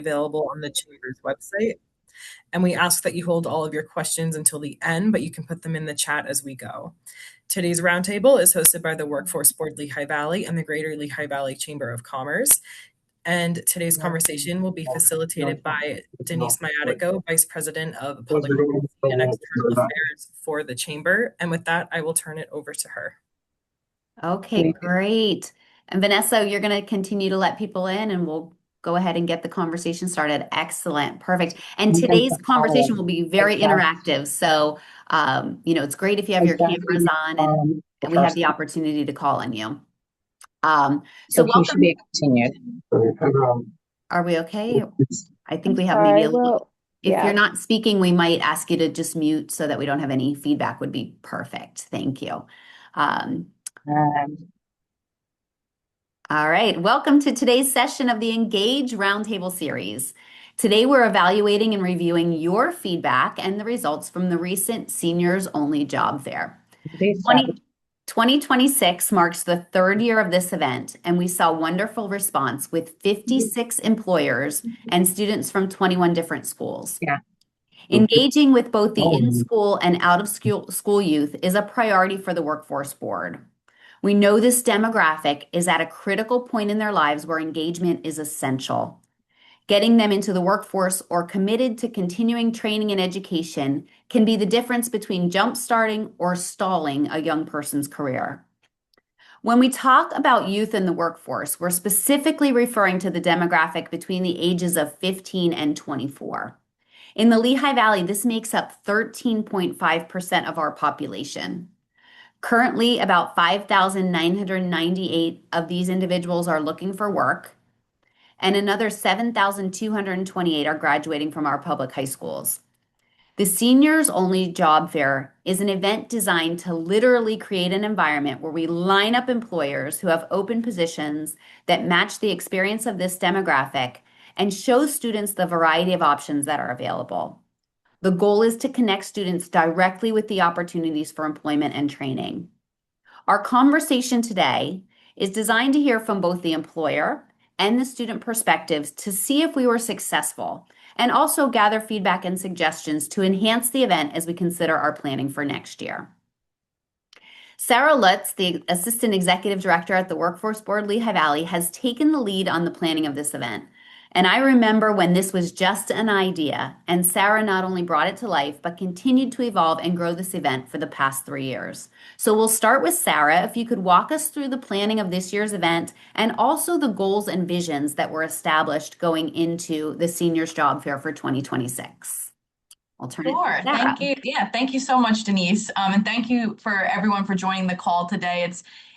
available on the Chamber's website. And we ask that you hold all of your questions until the end, but you can put them in the chat as we go. Today's roundtable is hosted by the Workforce Board Lehigh Valley and the Greater Lehigh Valley Chamber of Commerce. And today's conversation will be facilitated by Denise Mayatico, Vice President of Public Policy and External Affairs for the Chamber. And with that, I will turn it over to her. Okay, great. And Vanessa, you're going to continue to let people in and we'll go ahead and get the conversation started. Excellent. Perfect. And today's conversation will be very interactive. So, it's great if you have your cameras on and we have the opportunity to call on you. So welcome. Should be continued. Are we okay? I think we have maybe a little. If you're not speaking, we might ask you to just mute so that we don't have any feedback would be perfect. Thank you. All right, welcome to today's session of the Engage Roundtable series. Today we're evaluating and reviewing your feedback and the results from the recent Seniors Only Job Fair. 2026 marks the third year of this event, and we saw wonderful response with 56 employers and students from 21 different schools. Engaging with both the in-school and out-of-school youth is a priority for the Workforce Board. We know this demographic is at a critical point in their lives where engagement is essential. Getting them into the workforce or committed to continuing training and education can be the difference between jump-starting or stalling a young person's career. When we talk about youth in the workforce, we're specifically referring to the demographic between the ages of 15 and 24. In the Lehigh Valley, this makes up 13.5% of our population. Currently, about 5,998 of these individuals are looking for work, and another 7,228 are graduating from our public high schools. The Seniors Only Job Fair is an event designed to literally create an environment where we line up employers who have open positions that match the experience of this demographic and show students the variety of options that are available. The goal is to connect students directly with the opportunities for employment and training. Our conversation today is designed to hear from both the employer and the student perspectives to see if we were successful, and also gather feedback and suggestions to enhance the event as we consider our planning for next year. Sarah Lutz, the Assistant Executive Director at the Workforce Board Lehigh Valley, has taken the lead on the planning of this event. And I remember when this was just an idea, and Sarah not only brought it to life, but continued to evolve and grow this event for the past 3 years. So we'll start with Sarah. If you could walk us through the planning of this year's event and also the goals and visions that were established going into the Seniors Job Fair for 2026. I'll turn it to Sarah. Thank you. Yeah, thank you so much, Denise. And thank you for everyone for joining the call today.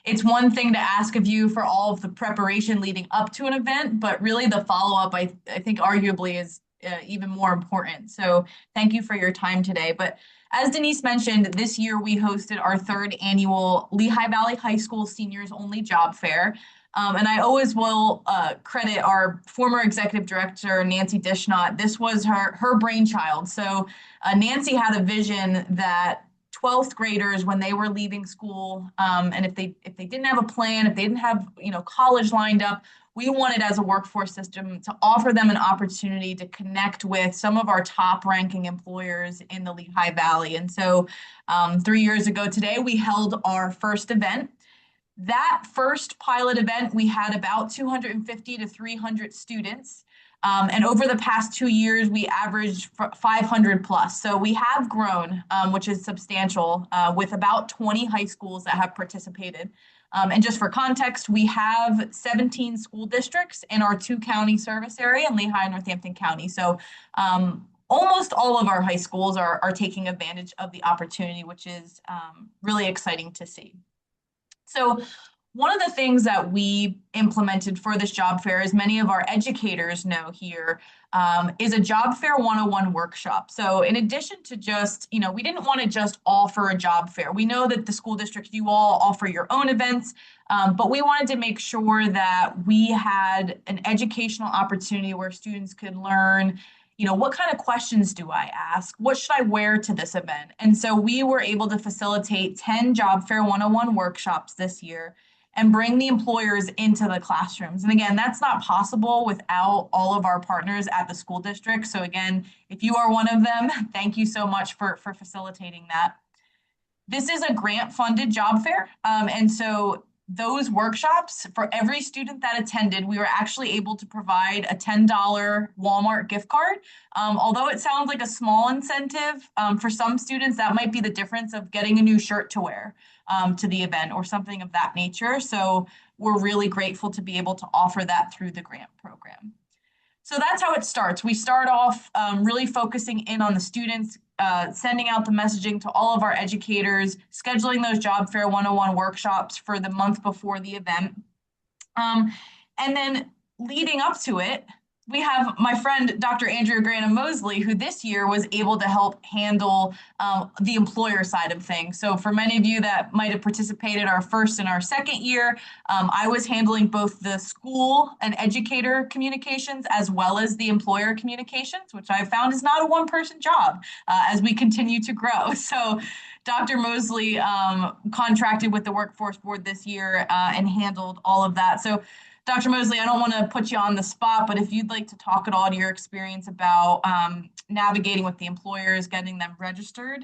It's one thing to ask of you for all of the preparation leading up to an event, but really the follow-up, I think arguably is even more important. So thank you for your time today. But as Denise mentioned, this year we hosted our third annual Lehigh Valley High School Seniors Only Job Fair. And I always will credit our former executive director, Nancy Dishnot. This was her brainchild. So Nancy had a vision that 12th graders, when they were leaving school, and if they didn't have a plan, if they didn't have college lined up, we wanted as a workforce system to offer them an opportunity to connect with some of our top ranking employers in the Lehigh Valley. And so 3 years ago today, we held our first event. That first pilot event, we had about 250 to 300 students. And over the past 2 years, we averaged 500 plus. So we have grown, which is substantial, with about 20 high schools that have participated. And just for context, we have 17 school districts in our 2-county service area in Lehigh and Northampton County. So almost all of our high schools are taking advantage of the opportunity, which is really exciting to see. So one of the things that we implemented for this job fair, as many of our educators know here, is a job fair 101 workshop. So in addition to just, we didn't want to just offer a job fair. We know that the school district, you all offer your own events, but we wanted to make sure that we had an educational opportunity where students could learn, what kind of questions do I ask? What should I wear to this event? And so we were able to facilitate 10 job fair 101 workshops this year. and bring the employers into the classrooms. And again, that's not possible without all of our partners at the school district. So again, if you are one of them, thank you so much for facilitating that. This is a grant-funded job fair. And so those workshops, for every student that attended, we were actually able to provide a $10 Walmart gift card. Although it sounds like a small incentive, for some students, that might be the difference of getting a new shirt to wear to the event or something of that nature. So we're really grateful to be able to offer that through the grant program. So that's how it starts. We start off really focusing in on the students, sending out the messaging to all of our educators, scheduling those Job Fair 101 workshops for the month before the event. And then leading up to it, we have my friend, Dr. Andrea Granum Mosley, who this year was able to help handle the employer side of things. So for many of you that might have participated our first and our second year, I was handling both the school and educator communications as well as the employer communications, which I found is not a one-person job as we continue to grow. So Dr. Mosley contracted with the Workforce Board this year and handled all of that. So Dr. Mosley, I don't want to put you on the spot, but if you'd like to talk at all to your experience about navigating with the employers, getting them registered,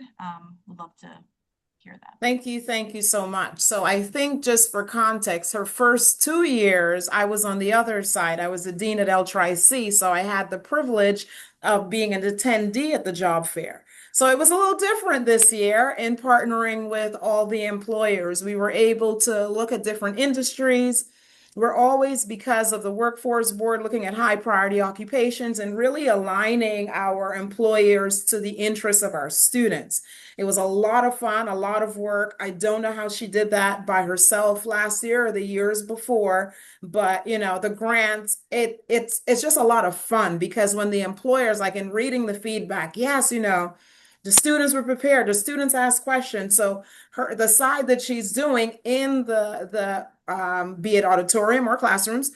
we'd love to hear that. Thank you. Thank you so much. So I think just for context, her first 2 years, I was on the other side. I was the dean at L-Tri-C, so I had the privilege of being an attendee at the job fair. So it was a little different this year in partnering with all the employers. We were able to look at different industries. We're always, because of the Workforce Board, looking at high priority occupations and really aligning our employers to the interests of our students. It was a lot of fun, a lot of work. I don't know how she did that by herself last year or the years before, but the grants, it's just a lot of fun because when the employers, like in reading the feedback, yes, the students were prepared, the students asked questions. So the side that she's doing in the be it auditorium or classrooms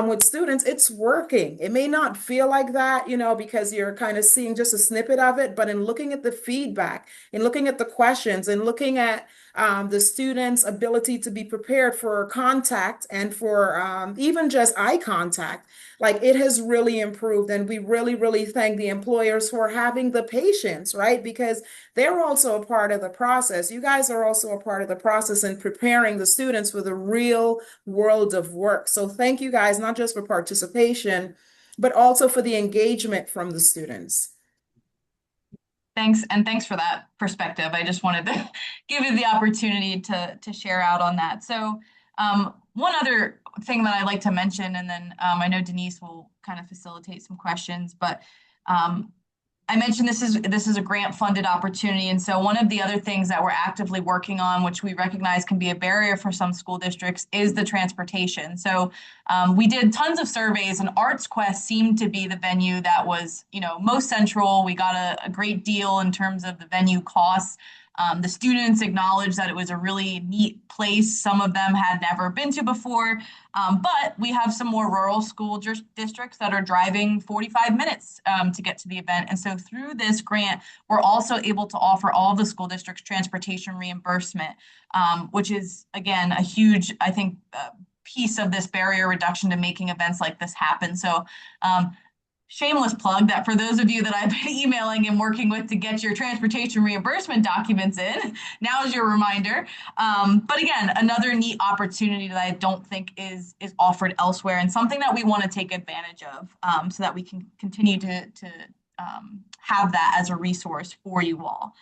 with students, it's working. It may not feel like that, because you're kind of seeing just a snippet of it, but in looking at the feedback, in looking at the questions, and looking at the students' ability to be prepared for contact and for even just eye contact, like it has really improved. And we really, really thank the employers for having the patience, right? Because they're also a part of the process. You guys are also a part of the process in preparing the students for the real world of work. So thank you guys, not just for participation, but also for the engagement from the students. Thanks, and thanks for that perspective. I just wanted to give you the opportunity to share out on that. So one other thing that I'd like to mention, and then I know Denise will kind of facilitate some questions, but I mentioned this is a grant-funded opportunity, and so one of the other things that we're actively working on, which we recognize can be a barrier for some school districts, is the transportation. So we did tons of surveys, and Arts Quest seemed to be the venue that was, most central. We got a great deal in terms of the venue costs. The students acknowledged that it was a really neat place. Some of them had never been to before, but we have some more rural school districts that are driving 45 minutes to get to the event. And so through this grant, we're also able to offer all of the school districts transportation reimbursement, which is, again, a huge, I think, piece of this barrier reduction to making events like this happen. So shameless plug that for those of you that I've been emailing and working with to get your transportation reimbursement documents in, now is your reminder. But again, another neat opportunity that I don't think is offered elsewhere, and something that we want to take advantage of so that we can continue to have that as a resource for you all.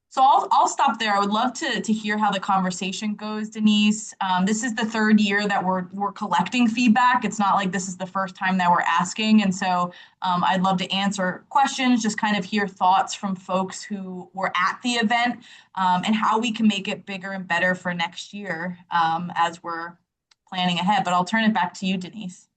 So I'll stop there. I would love to hear how the conversation goes, Denise. This is the third year that we're collecting feedback. It's not like this is the first time that we're asking. And so I'd love to answer questions, just kind of hear thoughts from folks who were at the event, and how we can make it bigger and better for next year as we're planning ahead. But I'll turn it back to you, Denise.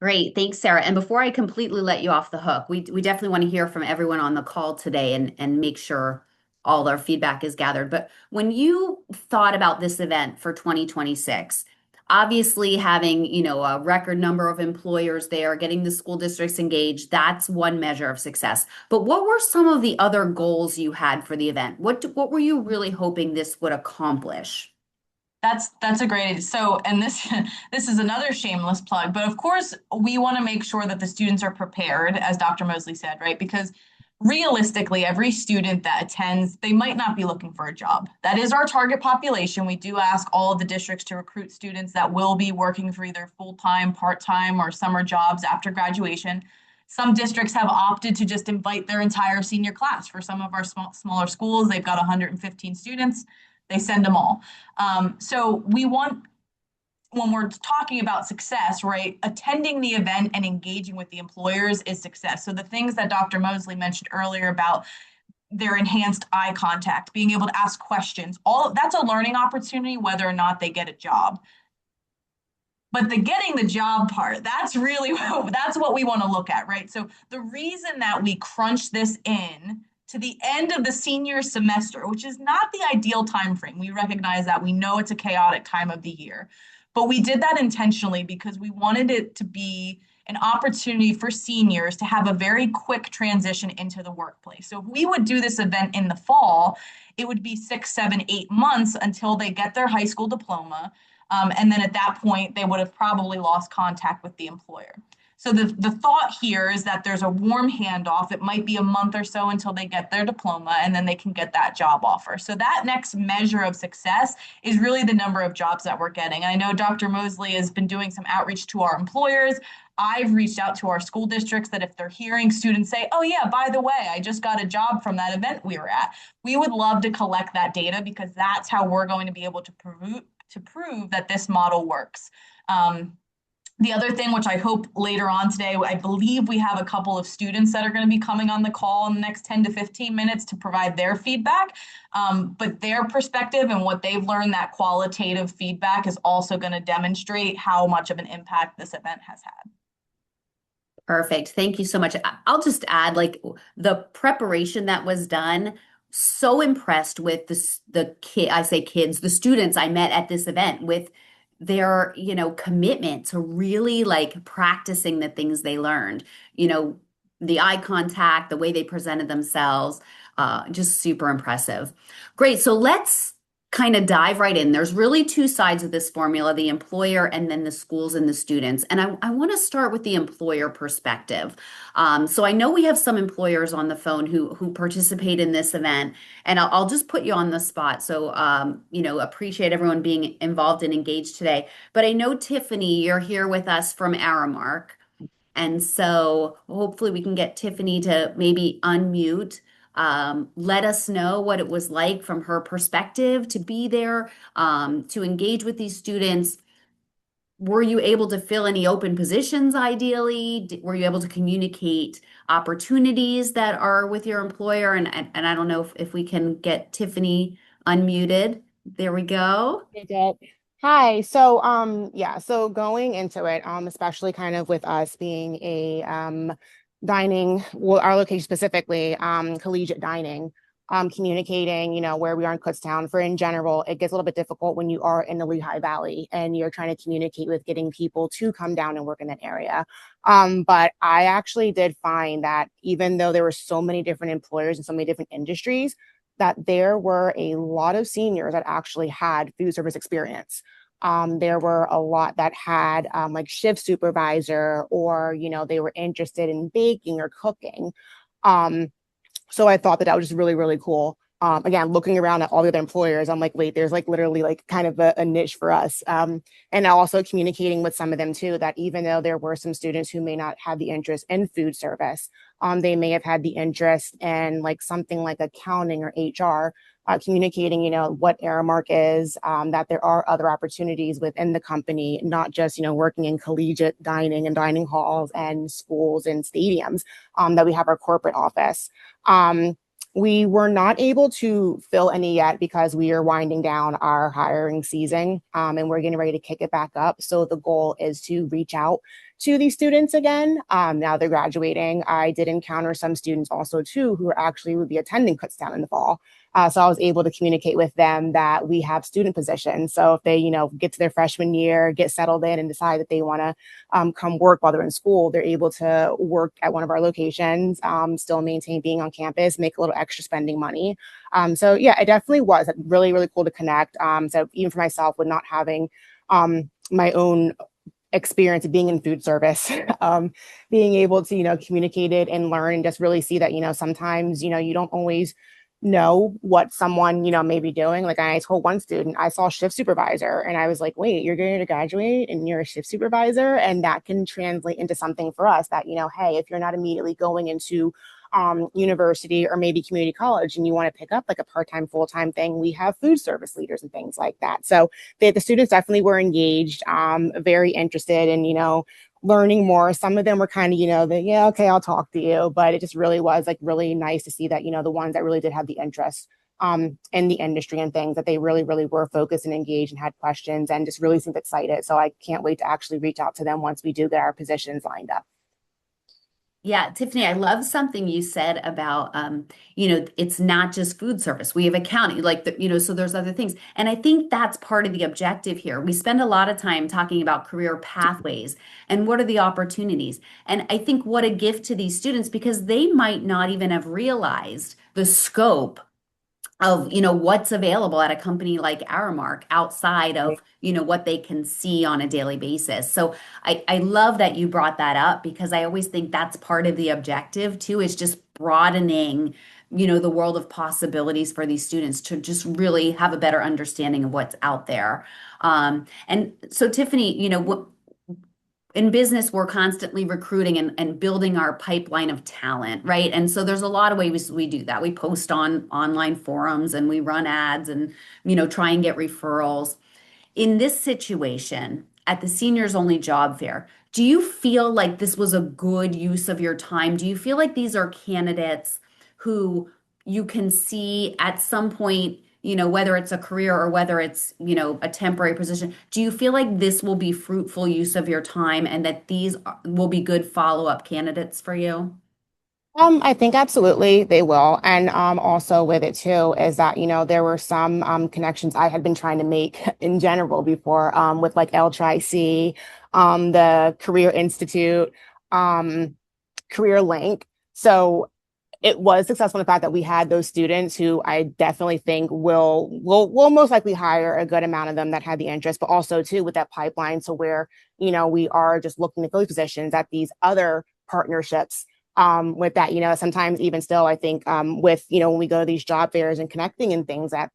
Great. Thanks, Sarah. And before I completely let you off the hook, we definitely want to hear from everyone on the call today and make sure all our feedback is gathered. But when you thought about this event for 2026, obviously having, a record number of employers there, getting the school districts engaged, that's one measure of success. But what were some of the other goals you had for the event? What were you really hoping this would accomplish? That's a great idea. So, and this this is another shameless plug, but of course we want to make sure that the students are prepared, as Dr. Mosley said, right? Because realistically, every student that attends, they might not be looking for a job. That is our target population. We do ask all of the districts to recruit students that will be working for either full-time, part-time, or summer jobs after graduation. Some districts have opted to just invite their entire senior class. For some of our smaller schools, they've got 115 students. They send them all. So we want, when we're talking about success, right, attending the event and engaging with the employers is success. So the things that Dr. Mosley mentioned earlier about their enhanced eye contact, being able to ask questions, all that's a learning opportunity, whether or not they get a job. But the getting the job part, that's really that's what we want to look at, right? So the reason that we crunch this in to the end of the senior semester, which is not the ideal time frame. We recognize that. We know it's a chaotic time of the year. But we did that intentionally because we wanted it to be an opportunity for seniors to have a very quick transition into the workplace. So if we would do this event in the fall, it would be 6, 7, 8 months until they get their high school diploma. And then at that point, they would have probably lost contact with the employer. So the thought here is that there's a warm handoff. It might be a month or so until they get their diploma, and then they can get that job offer. So that next measure of success is really the number of jobs that we're getting. I know Dr. Mosley has been doing some outreach to our employers. I've reached out to our school districts that if they're hearing students say, oh yeah, by the way, I just got a job from that event we were at, we would love to collect that data because that's how we're going to be able to prove that this model works. The other thing, which I hope later on today, I believe we have a couple of students that are going to be coming on the call in the next 10 to 15 minutes to provide their feedback. But their perspective and what they've learned, that qualitative feedback is also going to demonstrate how much of an impact this event has had. Perfect. Thank you so much. I'll just add, like, the preparation that was done. So impressed with the kid, I say kids, the students I met at this event with their, commitment to really like practicing the things they learned, the eye contact, the way they presented themselves, just super impressive. Great. So let's kind of dive right in. There's really two sides of this formula, the employer and then the schools and the students. And I want to start with the employer perspective. So I know we have some employers on the phone who participate in this event, and I'll just put you on the spot. So, appreciate everyone being involved and engaged today. But I know, Tiffany, you're here with us from Aramark. And so hopefully we can get Tiffany to maybe unmute, let us know what it was like from her perspective to be there, to engage with these students. Were you able to fill any open positions ideally? Were you able to communicate opportunities that are with your employer? And I don't know if we can get Tiffany unmuted. There we go. They did. Hi. So, yeah, so going into it, especially kind of with us being a dining, well, our location specifically, collegiate dining, communicating, where we are in Kutztown for in general, it gets a little bit difficult when you are in the Lehigh Valley and you're trying to communicate with getting people to come down and work in that area. But I actually did find that even though there were so many different employers and so many different industries, that there were a lot of seniors that actually had food service experience. There were a lot that had like shift supervisor, or, they were interested in baking or cooking. So I thought that was just really, really cool. Again, looking around at all the other employers, I'm like, wait, there's like literally like kind of a niche for us. And also communicating with some of them too, that even though there were some students who may not have the interest in food service, they may have had the interest in like something like accounting or HR, communicating, what Aramark is, that there are other opportunities within the company, not just, working in collegiate dining and dining halls and schools and stadiums, that we have our corporate office. We were not able to fill any yet because we are winding down our hiring season, and we're getting ready to kick it back up. So the goal is to reach out to these students again. Now they're graduating. I did encounter some students also too who actually would be attending Kutztown in the fall. So I was able to communicate with them that we have student positions. So if they, get to their freshman year, get settled in and decide that they want to come work while they're in school, they're able to work at one of our locations, still maintain being on campus, make a little extra spending money. So yeah, it definitely was really, really cool to connect. So even for myself, with not having my own experience of being in food service, being able to, communicate it and learn and just really see that, sometimes, you don't always know what someone, may be doing. Like I told one student, I saw shift supervisor and I was like, wait, you're going to graduate and you're a shift supervisor. And that can translate into something for us that, hey, if you're not immediately going into university or maybe community college and you want to pick up like a part-time, full-time thing, we have food service leaders and things like that. So the students definitely were engaged, very interested in, learning more. Some of them were kind of, yeah, okay, I'll talk to you. But it just really was like really nice to see that, the ones that really did have the interest in the industry and things, that they really, really were focused and engaged and had questions and just really seemed excited. So I can't wait to actually reach out to them once we do get our positions lined up. Yeah, Tiffany, I love something you said about, it's not just food service. We have accounting, like, so there's other things. And I think that's part of the objective here. We spend a lot of time talking about career pathways and what are the opportunities. And I think what a gift to these students, because they might not even have realized the scope of what's available at a company like Aramark outside of what they can see on a daily basis. So I love that you brought that up, because I always think that's part of the objective too, is just broadening the world of possibilities for these students to just really have a better understanding of what's out there. And so Tiffany, in business, we're constantly recruiting and building our pipeline of talent, right? And so there's a lot of ways we do that. We post on online forums and we run ads and, try and get referrals. In this situation, at the seniors only job fair, do you feel like this was a good use of your time? Do you feel like these are candidates who you can see at some point, whether it's a career or whether it's, a temporary position, do you feel like this will be fruitful use of your time and that these will be good follow-up candidates for you? I think absolutely they will. And also with it too is that, there were some connections I had been trying to make in general before, with like LTRIC, the Career Institute, Career Link. So it was successful in the fact that we had those students who I definitely think will most likely hire a good amount of them that had the interest, but also too with that pipeline. So where, we are just looking to fill positions at these other partnerships, with that, sometimes even still, I think, with, when we go to these job fairs and connecting and things that,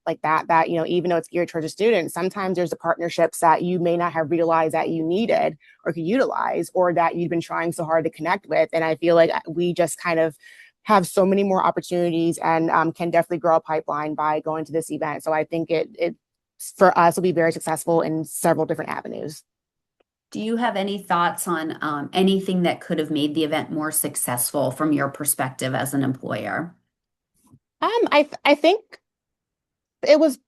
even though it's geared towards a student, sometimes there's the partnerships that you may not have realized that you needed or could utilize, or that you've been trying so hard to connect with. And I feel like we just kind of have so many more opportunities and can definitely grow a pipeline by going to this event. So I think it for us will be very successful in several different avenues. Do you have any thoughts on anything that could have made the event more successful from your perspective as an employer? I think it was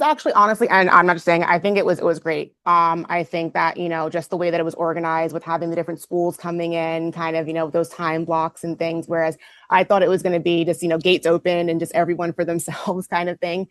actually honestly, and I'm not just saying, I think it was great. I think that, just the way that it was organized with having the different schools coming in, kind of, those time blocks and things, whereas I thought it was going to be just, gates open and just everyone for themselves kind of thing.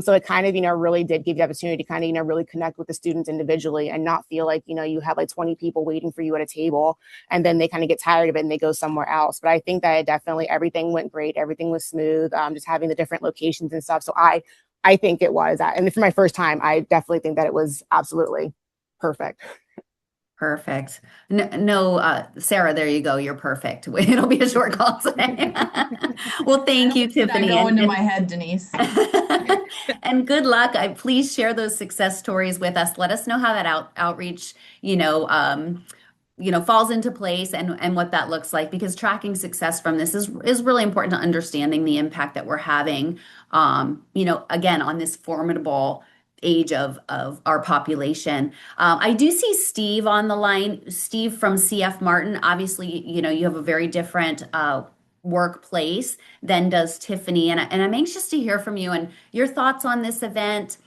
So it kind of, really did give you the opportunity to kind of, really connect with the students individually and not feel like, you have like 20 people waiting for you at a table and then they kind of get tired of it and they go somewhere else. But I think that it definitely, everything went great. Everything was smooth, just having the different locations and stuff. So I think it was, and for my first time, I definitely think that it was absolutely perfect. Perfect. No, no, Sarah, there you go. You're perfect. It'll be a short call today. Well, thank you, Did that Tiffany. go into my head, Denise? And good luck. Please share those success stories with us. Let us know how that outreach, falls into place and what that looks like, because tracking success from this is really important to understanding the impact that we're having, again, on this formidable age of our population. I do see Steve on the line. Steve from CF Martin. Obviously, you have a very different workplace than does Tiffany, and I'm anxious to hear from you and your thoughts on this event.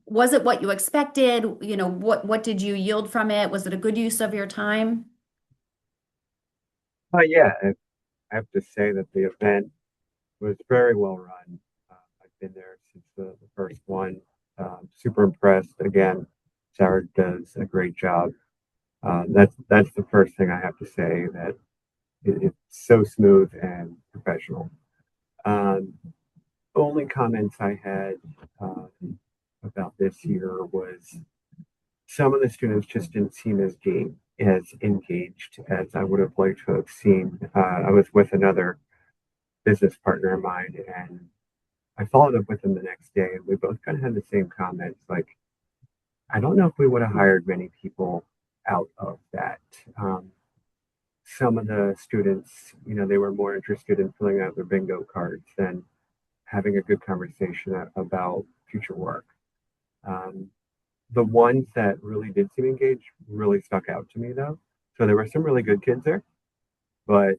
Was it what you expected? You know, what did you yield from it? Was it a good use of your time? Yeah, I have to say that the event was very well run. I've been there since the first one. Super impressed. Again, Sarah does a great job. That's the first thing I have to say, that it's so smooth and professional. Um, Only comments I had about this year was some of the students just didn't seem as engaged as I would have liked to have seen. I was with another business partner of mine, and I followed up with him the next day, and we both kind of had the same comments. Like, I don't know if we would have hired many people out of that. Some of the students, they were more interested in filling out their bingo cards than having a good conversation about future work. Um, the ones that really did seem engaged really stuck out to me, though. So there were some really good kids there, but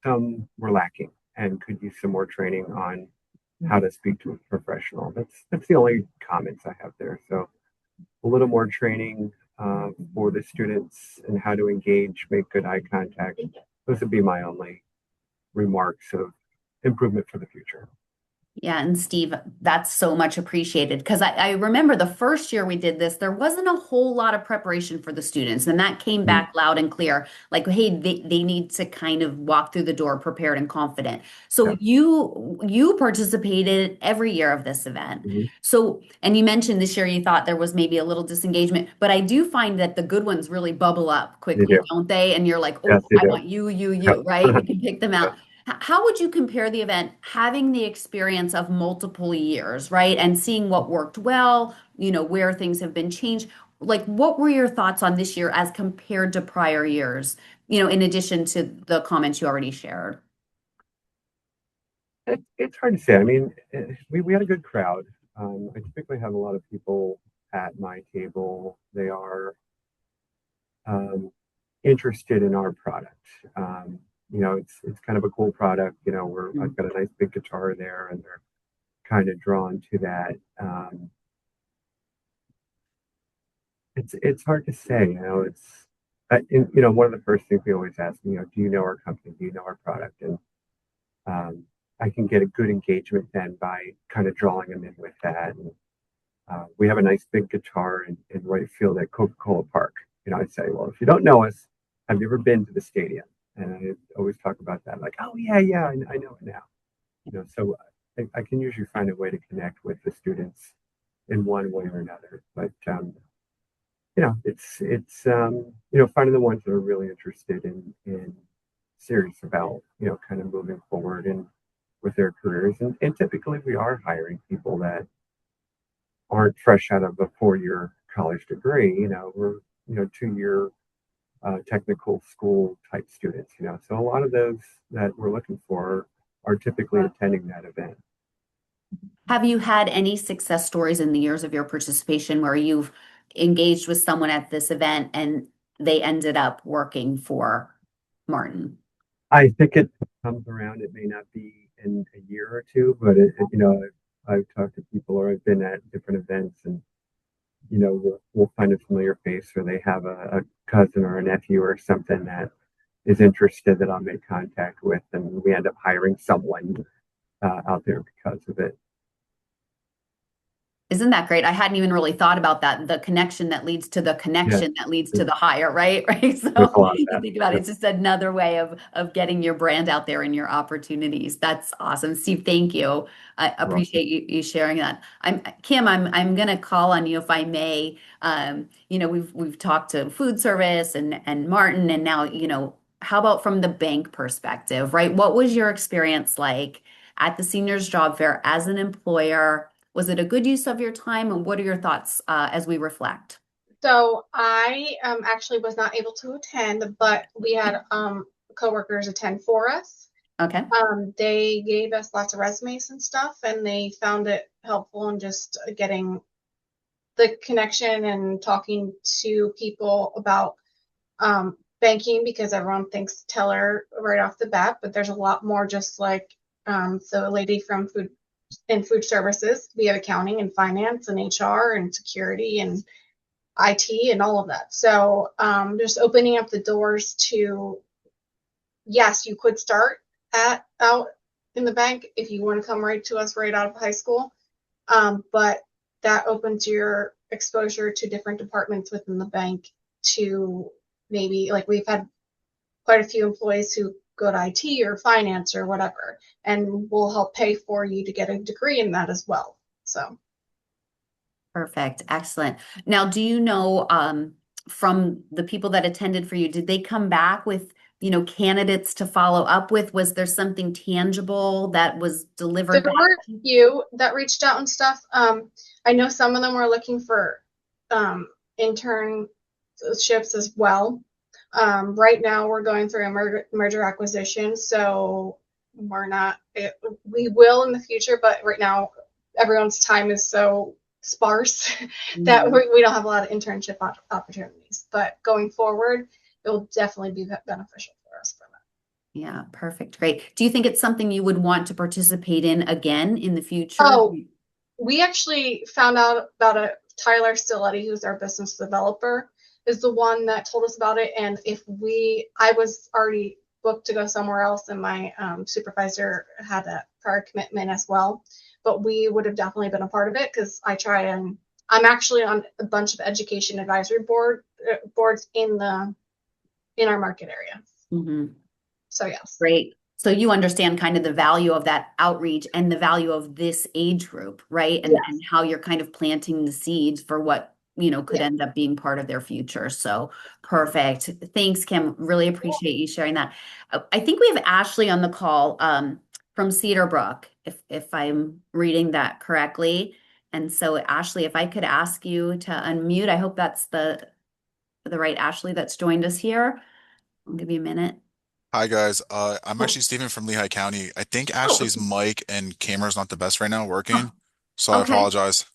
some were lacking and could use some more training on how to speak to a professional. That's the only comments I have there. So a little more training for the students and how to engage, make good eye contact. Those would be my only remarks of improvement for the future. Yeah, and Steve, that's so much appreciated because I remember the first year we did this, there wasn't a whole lot of preparation for the students, and that came Mhm. back loud and clear. Like, hey, they need to kind of walk through the door prepared and confident. So Yeah. you participated every year of this event. Mhm. So, and you mentioned this year you thought there was maybe a little disengagement, but I do find that the good ones really bubble up They quickly, do. don't they? And you're like, oh, Yes, they I do. want you, Yep. right? You can pick them Yep. out. How would you compare the event having the experience of multiple years, right? And seeing what worked well, where things have been changed. Like, what were your thoughts on this year as compared to prior years, in addition to the comments you already shared? It's hard to say. I mean, we had a good crowd. I typically have a lot of people at my table. They are um, interested in our product. It's kind of a cool product. I've got a nice big guitar there, and they're kind of drawn to that. It's hard to say. One of the first things we always ask, do you know our company? Do you know our product? And um, I can get a good engagement then by kind of drawing them in with that. And we have a nice big guitar in right field at Coca-Cola Park. I say, well, if you don't know us, have you ever been to the stadium? And I always talk about that, like, oh yeah, yeah, I know it now. So I can usually find a way to connect with the students in one way or another. But finding the ones that are really interested in serious about kind of moving forward and with their careers, and typically we are hiring people that aren't fresh out of a 4-year college degree. We're 2-year technical school type students. So a lot of those that we're looking for are typically attending that event. Have you had any success stories in the years of your participation where you've engaged with someone at this event and they ended up working for Martin? I think it comes around. It may not be in a year or two, but I've talked to people, or I've been at different events, and we'll find a familiar face, or they have a cousin or a nephew or something that is interested that I'll make contact with, and we end up hiring someone out there because of it. Isn't that great? I hadn't even really thought about that. The connection that leads to the Yeah, connection that leads to the hire, right? Right. there's So a lot of you that. think about it, Yep, it's just another way of getting your brand out there and your opportunities. That's awesome. Steve, thank you. I you're welcome. appreciate you sharing that. I'm gonna call on you if I may. We've talked to food service and Martin, and now, how about from the bank perspective, right? What was your experience like at the seniors job fair as an employer? Was it a good use of your time? And what are your thoughts as we reflect? So I actually was not able to attend, but we had coworkers attend for us. Okay. They gave us lots of resumes and stuff, and they found it helpful in just getting the connection and talking to people about banking, because everyone thinks teller right off the bat, but there's a lot more. Just like so a lady from food in food services. We have accounting and finance and HR and security and IT and all of that. So just opening up the doors to, yes, you could start out in the bank if you want to come right to us right out of high school. But that opens your exposure to different departments within the bank to maybe, like, we've had quite a few employees who go to IT or finance or whatever, and we'll help pay for you to get a degree in that as well. So Perfect. Excellent. Now, do you know, from the people that attended for you, did they come back with, candidates to follow up with? Was there something tangible that was delivered there back? were a few that reached out and stuff. I know some of them were looking for internships as well. Right now we're going through a merger acquisition, so we will in the future, but right now everyone's time is so sparse that we don't have a lot of internship opportunities. But going forward, it will definitely be beneficial for us for that. Yeah, perfect. Great. Do you think it's something you would want to participate in again in the future? Oh, we actually found out about it. Tyler Stiletti, who's our business developer, is the one that told us about it. And I was already booked to go somewhere else, and my supervisor had a prior commitment as well. But we would have definitely been a part of it because I'm actually on a bunch of education advisory boards in our market area. Mm-hmm. So yes. Great. So you understand kind of the value of that outreach and the value of this age group, right? And, yes. and how you're kind of planting the seeds for what, could end up being part of their future. So perfect. Thanks, Kim. Really appreciate you sharing that. I think we have Ashley on the call from Cedar Brook, if I'm reading that correctly. And so Ashley, if I could ask you to unmute, I hope that's the right Ashley that's joined us here. I'll give you a minute. Hi guys, I'm actually Stephen from Lehigh County. I think Ashley's mic and camera's not the best right now working, so I Okay. apologize.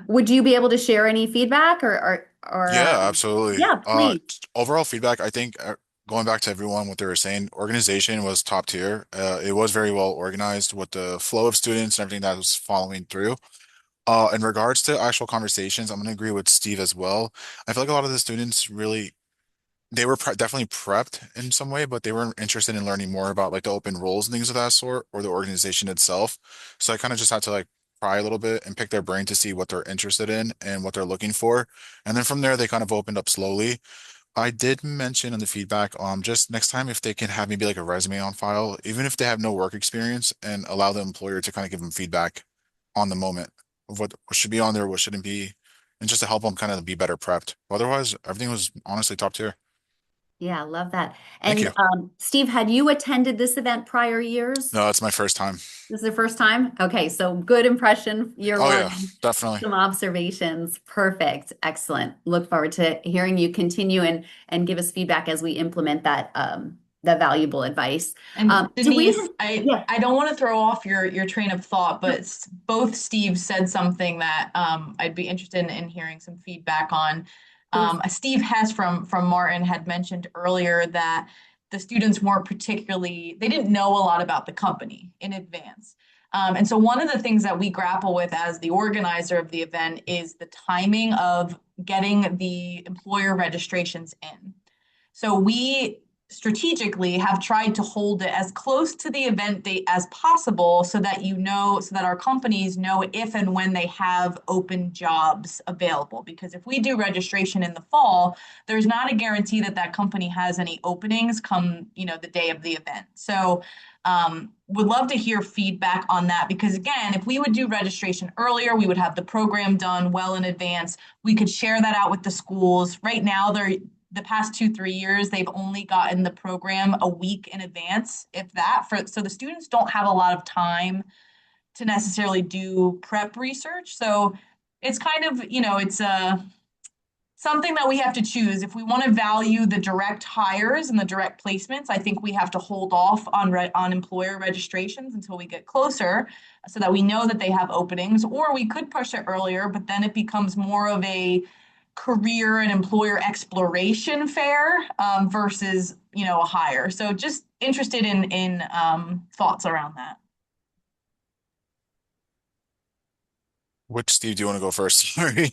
Would you be able to share any feedback or Yeah, absolutely. yeah, please. Overall feedback, I think going back to everyone, what they were saying, organization was top tier. It was very well organized with the flow of students and everything that was following through. In regards to actual conversations, I'm going to agree with Steve as well. I feel like a lot of the students really they were definitely prepped in some way, but they weren't interested in learning more about like the open roles and things of that sort or the organization itself. So I kind of just had to like pry a little bit and pick their brain to see what they're interested in and what they're looking for. And then from there, they kind of opened up slowly. I did mention in the feedback, just next time if they can have maybe like a resume on file, even if they have no work experience, and allow the employer to kind of give them feedback on the moment of what should be on there, what shouldn't be, and just to help them kind of be better prepped. Otherwise, everything was honestly top tier. Yeah, love that. Thank And you. Steve, had you attended this event prior years? No, it's my first time. This is the first time? Okay, so good impression, year Oh one. yeah, definitely. Some observations. Perfect. Excellent. Look forward to hearing you continue and give us feedback as we implement that valuable advice. And Denise, yeah. I don't want to throw off your train of thought, but both Steve said something that I'd be interested in hearing some feedback on. Steve Hess from Martin had mentioned earlier that the students they didn't know a lot about the company in advance. And so one of the things that we grapple with as the organizer of the event is the timing of getting the employer registrations in. So we strategically have tried to hold it as close to the event date as possible so that our companies know if and when they have open jobs available. Because if we do registration in the fall, there's not a guarantee that company has any openings come, the day of the event. So would love to hear feedback on that because again, if we would do registration earlier, we would have the program done well in advance. We could share that out with the schools. Right now, the past 2-3 years, they've only gotten the program a week in advance, if that. So the students don't have a lot of time to necessarily do prep research. So it's kind of, it's something that we have to choose. If we want to value the direct hires and the direct placements, I think we have to hold off on employer registrations until we get closer so that we know that they have openings, or we could push it earlier, but then it becomes more of a career and employer exploration fair versus a hire. So just interested in thoughts around that. Which Steve, do you want to go first? Sorry.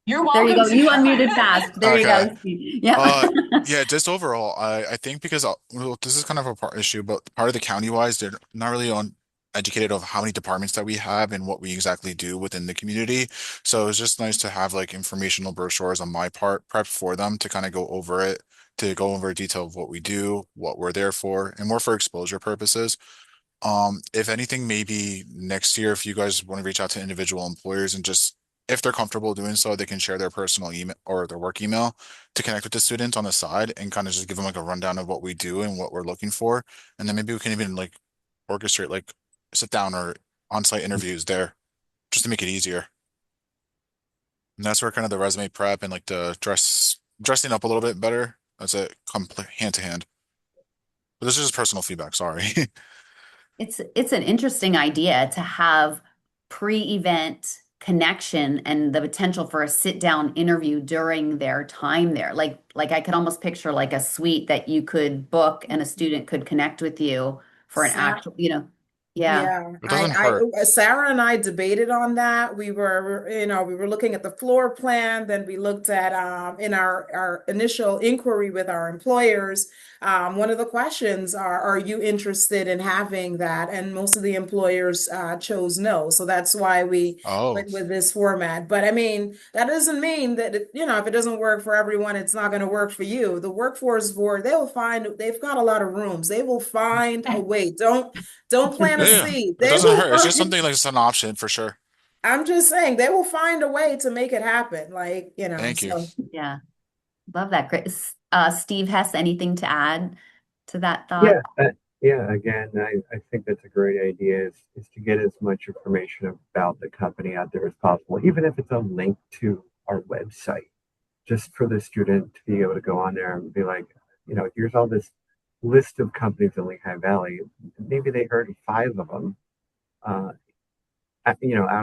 You're There you welcome go. to You go unmuted fast. ahead. There you Okay. go, Steve. Yeah. Yeah, just overall, I think because well, this is kind of a part issue, but part of the county wise, they're not really on educated of how many departments that we have and what we exactly do within the community. So it's just nice to have like informational brochures on my part prepped for them to kind of go over it, to go over detail of what we do, what we're there for, and more for exposure purposes. If anything, maybe next year, if you guys want to reach out to individual employers and just, if they're comfortable doing so, they can share their personal email or their work email to connect with the student on the side and kind of just give them like a rundown of what we do and what we're looking for. And then maybe we can even like orchestrate like sit down or on-site interviews there just to make it easier. And that's where kind of the resume prep and like the dressing up a little bit better. That's it, come hand to hand. But this is just personal feedback, sorry. It's an interesting idea to have pre-event connection and the potential for a sit-down interview during their time there. Like I could almost picture like a suite that you could book and a student could connect with you for an Sa- actual, yeah. Yeah, It doesn't hurt. Sarah and I debated on that. We were looking at the floor plan, then we looked at in our initial inquiry with our employers. One of the questions are you interested in having that? And most of the employers chose no. So that's why we Oh. went with this format. But I mean, that doesn't mean that if it doesn't work for everyone, it's not going to work for you. The workforce board, they've got a lot of rooms. They will find a way. Don't plant a Yeah, seed. it They doesn't will hurt. It's just find, something like it's an option for sure. I'm just saying, they will find a way to make it happen. Thank you. So Yeah. Love that. Great. Steve Hess, anything to add to that thought? Yeah, yeah. Again, I think that's a great idea is to get as much information about the company out there as possible, even if it's a link to our website, just for the student to be able to go on there and be like, here's all this list of companies in Lehigh Valley. Maybe they heard of five of them, uh, out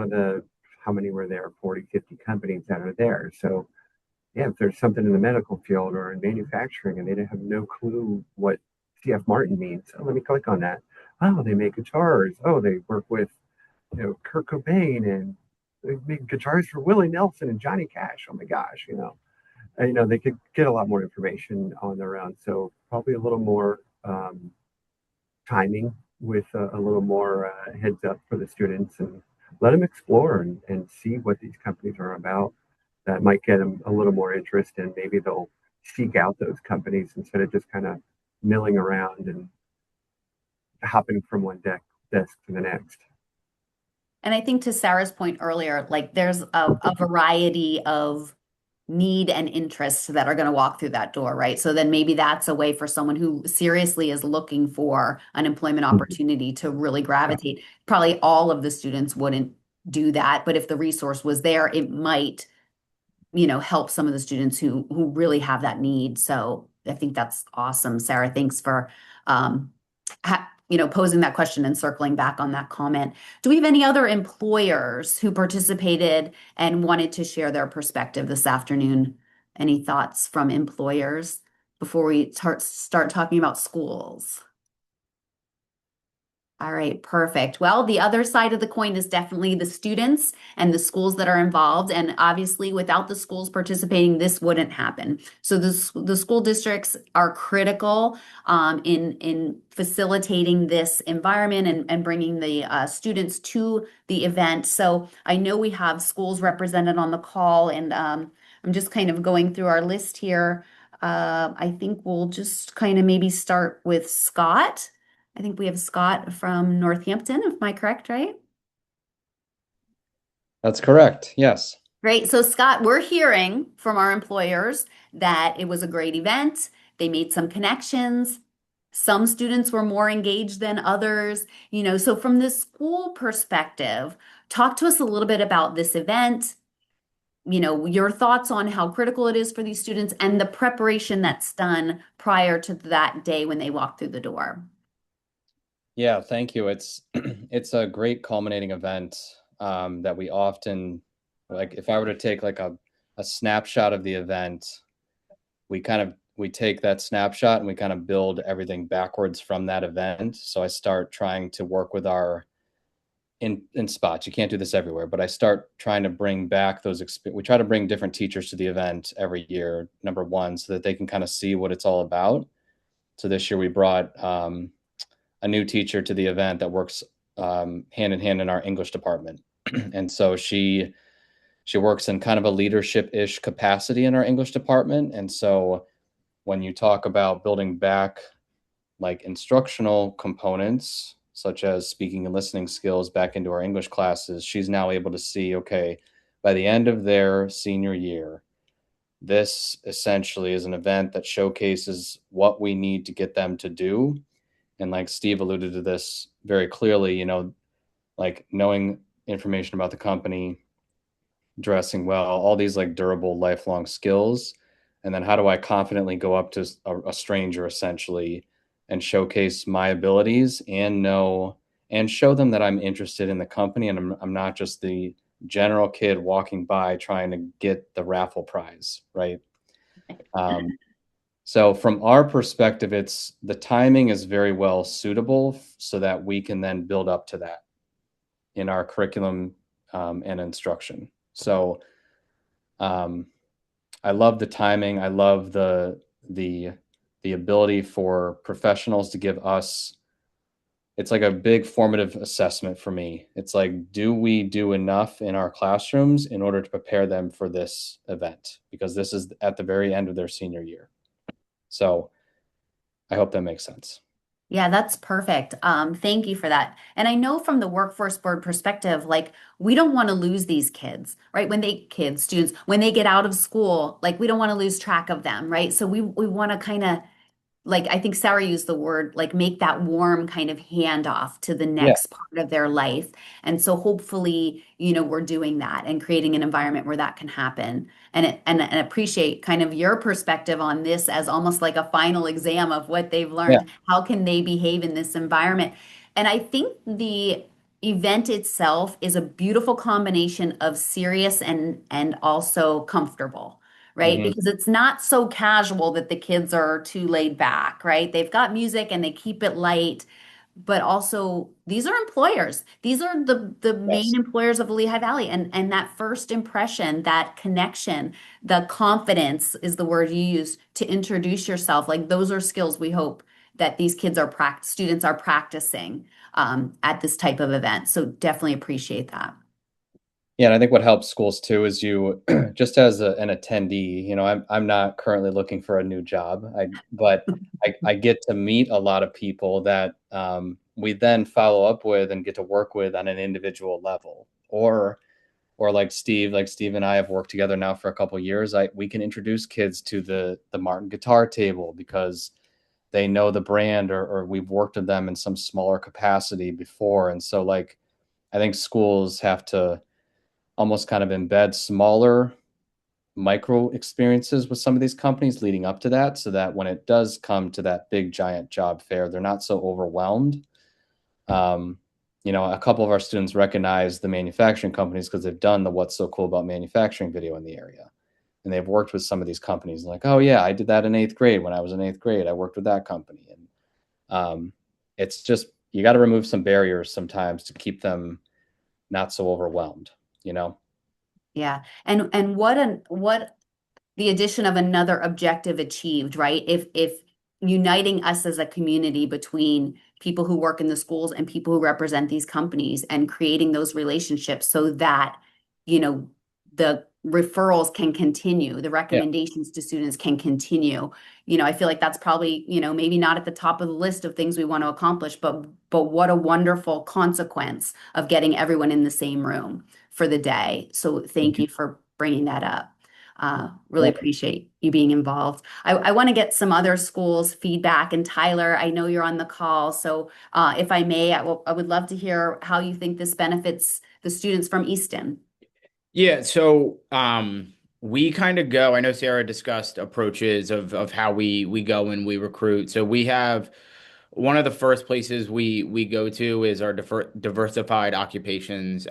of the, how many were there? 40, 50 companies that are there. So yeah, if there's something in the medical field or in manufacturing and they have no clue what CF Martin means, oh, let me click on that. Oh, they make guitars. Oh, they work with, Kurt Cobain, and they make guitars for Willie Nelson and Johnny Cash. Oh my gosh, and, they could get a lot more information on their own. So probably a little more timing with a little more heads up for the students, and let them explore and see what these companies are about. That might get them a little more interest, and maybe they'll seek out those companies instead of just kind of milling around and hopping from one desk to the next. And I think to Sarah's point earlier, like there's a variety of need and interests that are going to walk through that door, right? So then maybe that's a way for someone who seriously is looking for an employment opportunity to really gravitate. Probably all of the students wouldn't do that, but if the resource was there, it might, help some of the students who really have that need. So I think that's awesome. Sarah, thanks for posing that question and circling back on that comment. Do we have any other employers who participated and wanted to share their perspective this afternoon? Any thoughts from employers before we start talking about schools? All right, perfect. Well, the other side of the coin is definitely the students and the schools that are involved. And obviously, without the schools participating, this wouldn't happen. So the school districts are critical in facilitating this environment and bringing the students to the event. So I know we have schools represented on the call, and I'm just kind of going through our list here. I think we'll just kind of maybe start with Scott. I think we have Scott from Northampton, am I correct, right? That's correct. Yes. Great. So, Scott, we're hearing from our employers that it was a great event. They made some connections. Some students were more engaged than others. So from the school perspective, talk to us a little bit about this event, your thoughts on how critical it is for these students and the preparation that's done prior to that day when they walk through the door. Yeah, thank you. It's it's a great culminating event that we often, like if I were to take like a snapshot of the event, we take that snapshot and we kind of build everything backwards from that event. So I start trying to work with our in spots. You can't do this everywhere, but I start trying to bring back those we try to bring different teachers to the event every year, number one, so that they can kind of see what it's all about. So this year we brought a new teacher to the event that works hand in hand in our English department. And so she works in kind of a leadership-ish capacity in our English department. And so when you talk about building back like instructional components, such as speaking and listening skills back into our English classes, she's now able to see, okay, by the end of their senior year, this essentially is an event that showcases what we need to get them to do. And like Steve alluded to this very clearly, like knowing information about the company, dressing well, all these like durable lifelong skills. And then how do I confidently go up to a stranger essentially and showcase my abilities and know and show them that I'm interested in the company and I'm not just the general kid walking by trying to get the raffle prize, right? So from our perspective, it's the timing is very well suitable so that we can then build up to that in our curriculum and instruction. So I love the timing. I love the ability for professionals to give us. It's like a big formative assessment for me. It's like, do we do enough in our classrooms in order to prepare them for this event? Because this is at the very end of their senior year. So I hope that makes sense. Yeah, that's perfect. Thank you for that. And I know from the workforce board perspective, like we don't want to lose these kids, right? Students, when they get out of school, like we don't want to lose track of them, right? So we want to kind of like I think Sarah used the word like make that warm kind of handoff to the Yeah. next part of their life. And so hopefully, we're doing that and creating an environment where that can happen. And appreciate kind of your perspective on this as almost like a final exam of what they've Yeah. learned. How can they behave in this environment? And I think the event itself is a beautiful combination of serious and also comfortable, right? Mhm. Because it's not so casual that the kids are too laid back, right? They've got music and they keep it light, but also these are employers. These are the main Yes. employers of the Lehigh Valley, and that first impression, that connection, the confidence is the word you use to introduce yourself. Like those are skills we hope that these kids students are practicing at this type of event. So definitely appreciate that. Yeah, and I think what helps schools too is you just as an attendee, I'm not currently looking for a new job. But I get to meet a lot of people that we then follow up with and get to work with on an individual level. Or like Steve and I have worked together now for a couple of years. We can introduce kids to the Martin guitar table because they know the brand or we've worked with them in some smaller capacity before. And so like I think schools have to almost kind of embed smaller micro experiences with some of these companies leading up to that so that when it does come to that big giant job fair, they're not so overwhelmed. A couple of our students recognize the manufacturing companies because they've done the What's So Cool About Manufacturing video in the area. And they've worked with some of these companies like, oh yeah, I did that in eighth grade. When I was in eighth grade, I worked with that company. And it's just, you got to remove some barriers sometimes to keep them not so overwhelmed, you know? Yeah. And what the addition of another objective achieved, right? If uniting us as a community between people who work in the schools and people who represent these companies and creating those relationships so that, the referrals can continue, the Yeah. recommendations to students can continue. I feel like that's probably, maybe not at the top of the list of things we want to accomplish, but what a wonderful consequence of getting everyone in the same room for the day. So thank Mhm. you for bringing that up. Really appreciate you being involved. I want to get some other schools' feedback. And Tyler, I know you're on the call. So if I may, I would love to hear how you think this benefits the students from Easton. Yeah, so we kind of go, I know Sarah discussed approaches of how we go and we recruit. So we have one of the first places we go to is our diversified occupations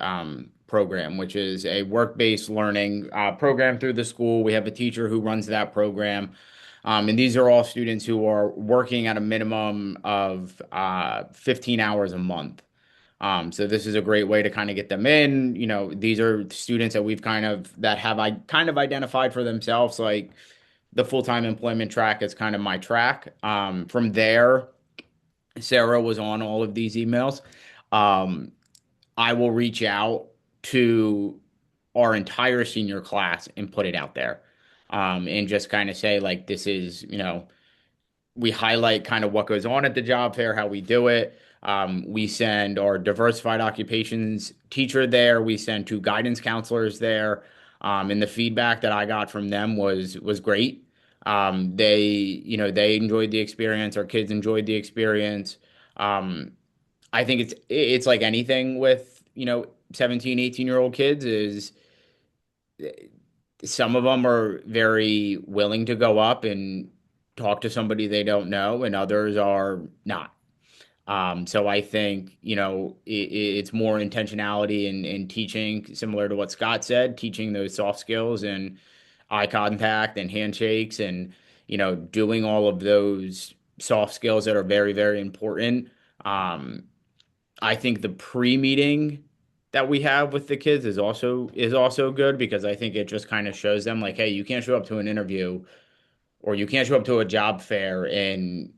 program, which is a work-based learning program through the school. We have a teacher who runs that program. And these are all students who are working at a minimum of 15 hours a month. So this is a great way to kind of get them in. These are students that I kind of identified for themselves, like the full-time employment track is kind of my track. From there, Sarah was on all of these emails. Um, I will reach out to our entire senior class and put it out there. And just kind of say, like, this is, we highlight kind of what goes on at the job fair, how we do it. We send our diversified occupations teacher there. We send two guidance counselors there. And the feedback that I got from them was great. They enjoyed the experience. Our kids enjoyed the experience. I think it's like anything with, 17, 18-year-old kids is some of them are very willing to go up and talk to somebody they don't know, and others are not. So I think, it's more intentionality in teaching, similar to what Scott said, teaching those soft skills and eye contact and handshakes and, doing all of those soft skills that are very, very important. Um, I think the pre-meeting that we have with the kids is also good because I think it just kind of shows them like, hey, you can't show up to an interview or you can't show up to a job fair in,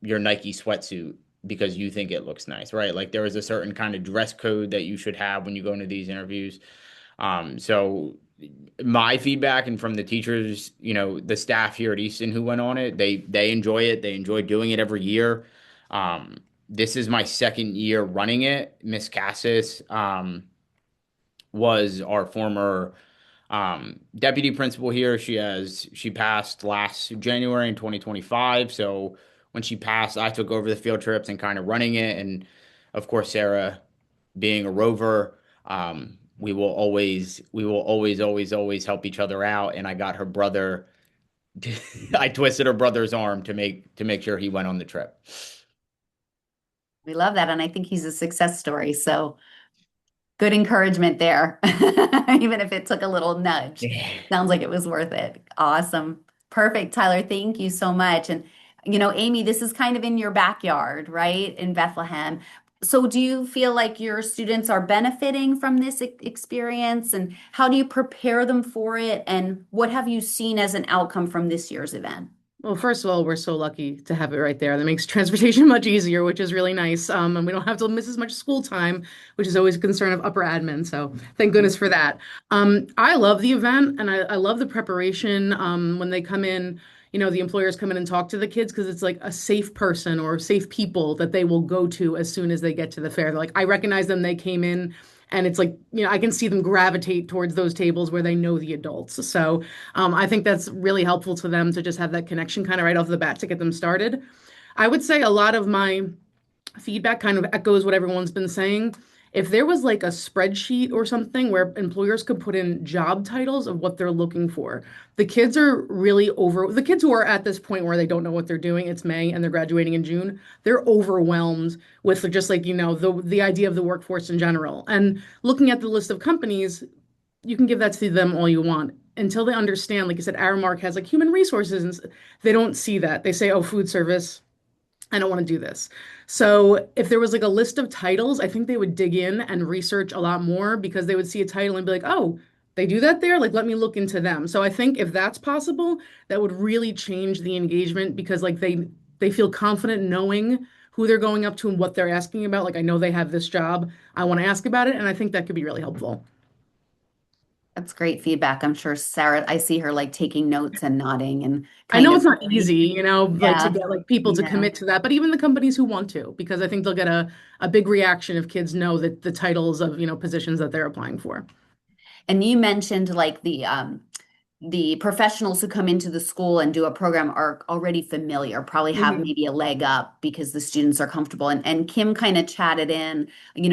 your Nike sweatsuit because you think it looks nice, right? Like there is a certain kind of dress code that you should have when you go into these interviews. So my feedback and from the teachers, the staff here at Easton who went on it, they enjoy it. They enjoy doing it every year. Um, this is my second year running it. Miss Cassis was our former deputy principal here. She passed last January in 2025. So when she passed, I took over the field trips and kind of running it. And of course, Sarah being a rover, we will always help each other out. And I got her brother, I twisted her brother's arm to make sure he went on the trip. We love that. And I think he's a success story. So good encouragement there, even if it took a little nudge. Sounds like it was worth it. Awesome. Perfect, Tyler. Thank you so much. And, Amy, this is kind of in your backyard, right? In Bethlehem. So do you feel like your students are benefiting from this experience? And how do you prepare them for it? And what have you seen as an outcome from this year's event? Well, first of all, we're so lucky to have it right there. That makes transportation much easier, which is really nice. And we don't have to miss as much school time, which is always a concern of upper admin. So thank goodness for that. I love the event and I love the preparation. When they come in, the employers come in and talk to the kids because it's like a safe person or safe people that they will go to as soon as they get to the fair. They're like, I recognize them. They came in. And it's like, I can see them gravitate towards those tables where they know the adults. So I think that's really helpful to them to just have that connection kind of right off the bat to get them started. I would say a lot of my feedback kind of echoes what everyone's been saying. If there was like a spreadsheet or something where employers could put in job titles of what they're looking for, the kids the kids who are at this point where they don't know what they're doing, it's May and they're graduating in June, they're overwhelmed with just like, the idea of the workforce in general. And looking at the list of companies, you can give that to them all you want until they understand, like I said, Aramark has like human resources and they don't see that. They say, oh, food service. I don't want to do this. So if there was like a list of titles, I think they would dig in and research a lot more because they would see a title and be like, oh, they do that there? Like, let me look into them. So I think if that's possible, that would really change the engagement because like they feel confident knowing who they're going up to and what they're asking about. Like, I know they have this job. I want to ask about it. And I think that could be really helpful. That's great feedback. I'm sure Sarah, I see her like taking notes and nodding and I kind know of, it's not easy, like to yeah, get like people to yeah. commit to that, but even the companies who want to, because I think they'll get a big reaction if kids know that the titles of, positions that they're applying for. And you mentioned like the professionals who come into the school and do a program are already familiar, probably have Mhm. maybe a leg up because the students are comfortable. And Kim kind of chatted in,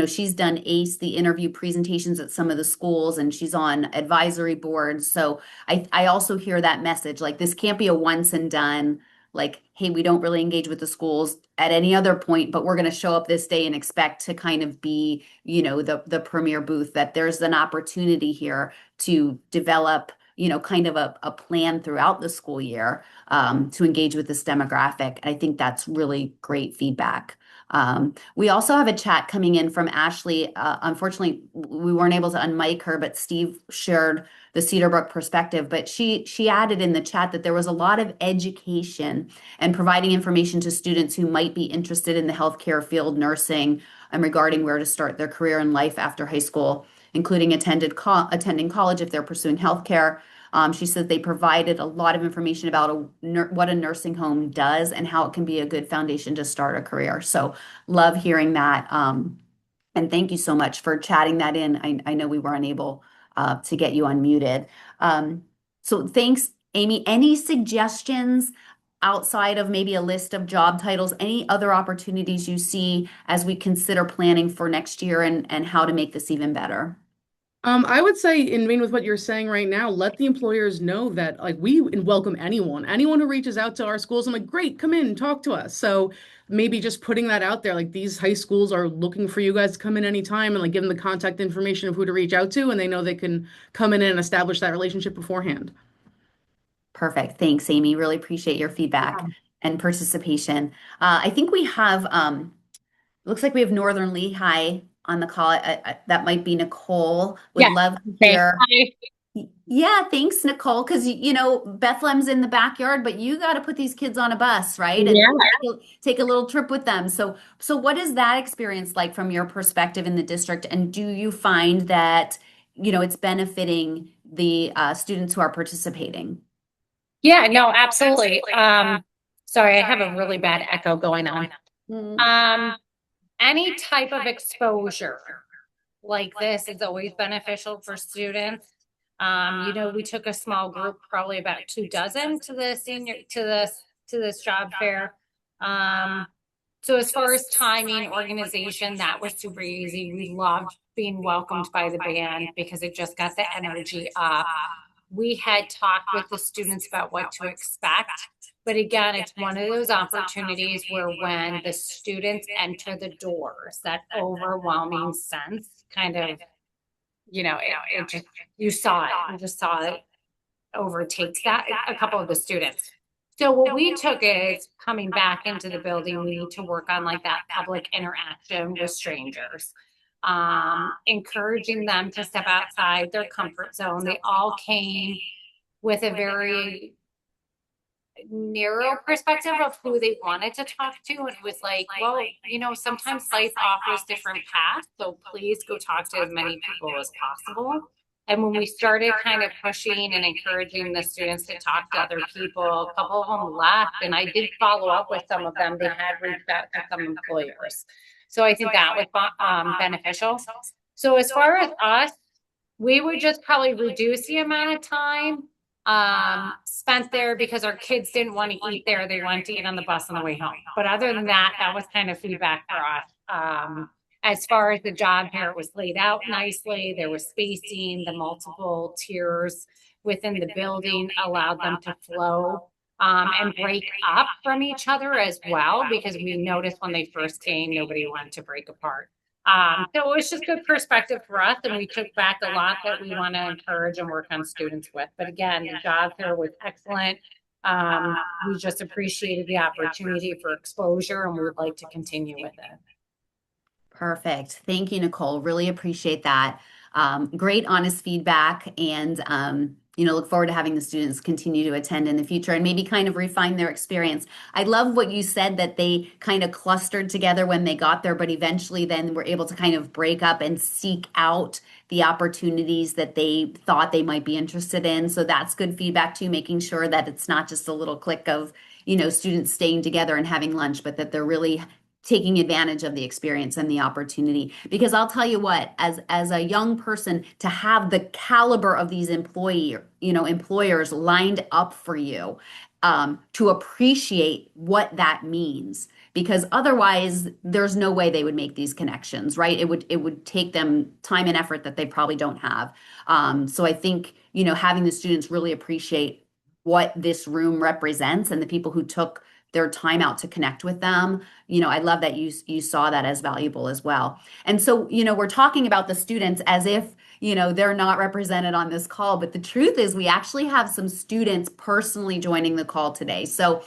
she's done ACE, the interview presentations at some of the schools, and she's on advisory boards. So I also hear that message, like this can't be a once and done, like, hey, we don't really engage with the schools at any other point, but we're going to show up this day and expect to kind of be, the premier booth, that there's an opportunity here to develop kind of a plan throughout the school year to engage with this demographic. I think that's really great feedback. We also have a chat coming in from Ashley. Unfortunately, we weren't able to unmic her, but Steve shared the Cedarbrook perspective. But she added in the chat that there was a lot of education and providing information to students who might be interested in the healthcare field, nursing, and regarding where to start their career in life after high school, including attending college if they're pursuing healthcare. She said they provided a lot of information about what a nursing home does and how it can be a good foundation to start a career. So love hearing that. And thank you so much for chatting that in. I know we were unable to get you unmuted. So thanks, Amy. Any suggestions outside of maybe a list of job titles? Any other opportunities you see as we consider planning for next year and how to make this even better? I would say, in line with what you're saying right now, let the employers know that like we welcome anyone who reaches out to our schools. I'm like, great, come in, talk to us. So maybe just putting that out there, like these high schools are looking for you guys to come in anytime and like give them the contact information of who to reach out to, and they know they can come in and establish that relationship beforehand. Perfect. Thanks, Amy. Really appreciate your feedback and participation. I think we have, looks like we have Northern Lehigh on the call. That might be Nicole. Would Yeah. love to Okay. hear. Hi. Yeah, thanks, Nicole. Because Bethlehem's in the backyard, but you got to put these kids on a bus, right? And Yeah. take a little trip with them. So what is that experience like from your perspective in the district? And do you find that, it's benefiting the students who are participating? Yeah, no, absolutely. Sorry, I have a really bad echo going on. Any type of exposure like this is always beneficial for students. We took a small group, probably about 24 to the to this job fair. So as far as timing, organization, that was super easy. We loved being welcomed by the band because it just got the energy up. We had talked with the students about what to expect. But again, it's one of those opportunities where when the students enter the doors, that overwhelming sense kind of, it just, you just saw it overtakes that a couple of the students. So what we took is coming back into the building, we need to work on like that public interaction with strangers. Encouraging them to step outside their comfort zone. They all came with a very narrow perspective of who they wanted to talk to, and it was like, well, sometimes life offers different paths, so please go talk to as many people as possible. And when we started kind of pushing and encouraging the students to talk to other people, a couple of them left, and I did follow up with some of them. They had reached out to some employers, so I think that was beneficial. So as far as us, we would just probably reduce the amount of time spent there because our kids didn't want to eat there. They wanted to eat on the bus on the way home. But other than that, that was kind of feedback for us. As far as the job here, it was laid out nicely. There was spacing, the multiple tiers within the building allowed them to flow and break up from each other as well, because we noticed when they first came, nobody wanted to break apart. So it was just good perspective for us, and we took back a lot that we want to encourage and work on students with. But again, the job here was excellent. We just appreciated the opportunity for exposure, and we would like to continue with it. Perfect. Thank you, Nicole. Really appreciate that. Great, honest feedback, and look forward to having the students continue to attend in the future and maybe kind of refine their experience. I love what you said, that they kind of clustered together when they got there, but eventually then were able to kind of break up and seek out the opportunities that they thought they might be interested in. So that's good feedback too, making sure that it's not just a little clique of, students staying together and having lunch, but that they're really taking advantage of the experience and the opportunity. Because I'll tell you what, as a young person, to have the caliber of these employers lined up for you, to appreciate what that means, because otherwise there's no way they would make these connections, right? It would take them time and effort that they probably don't have. So I think, having the students really appreciate what this room represents and the people who took their time out to connect with them. I love that you saw that as valuable as well. And so, we're talking about the students as if, they're not represented on this call. But the truth is, we actually have some students personally joining the call today. So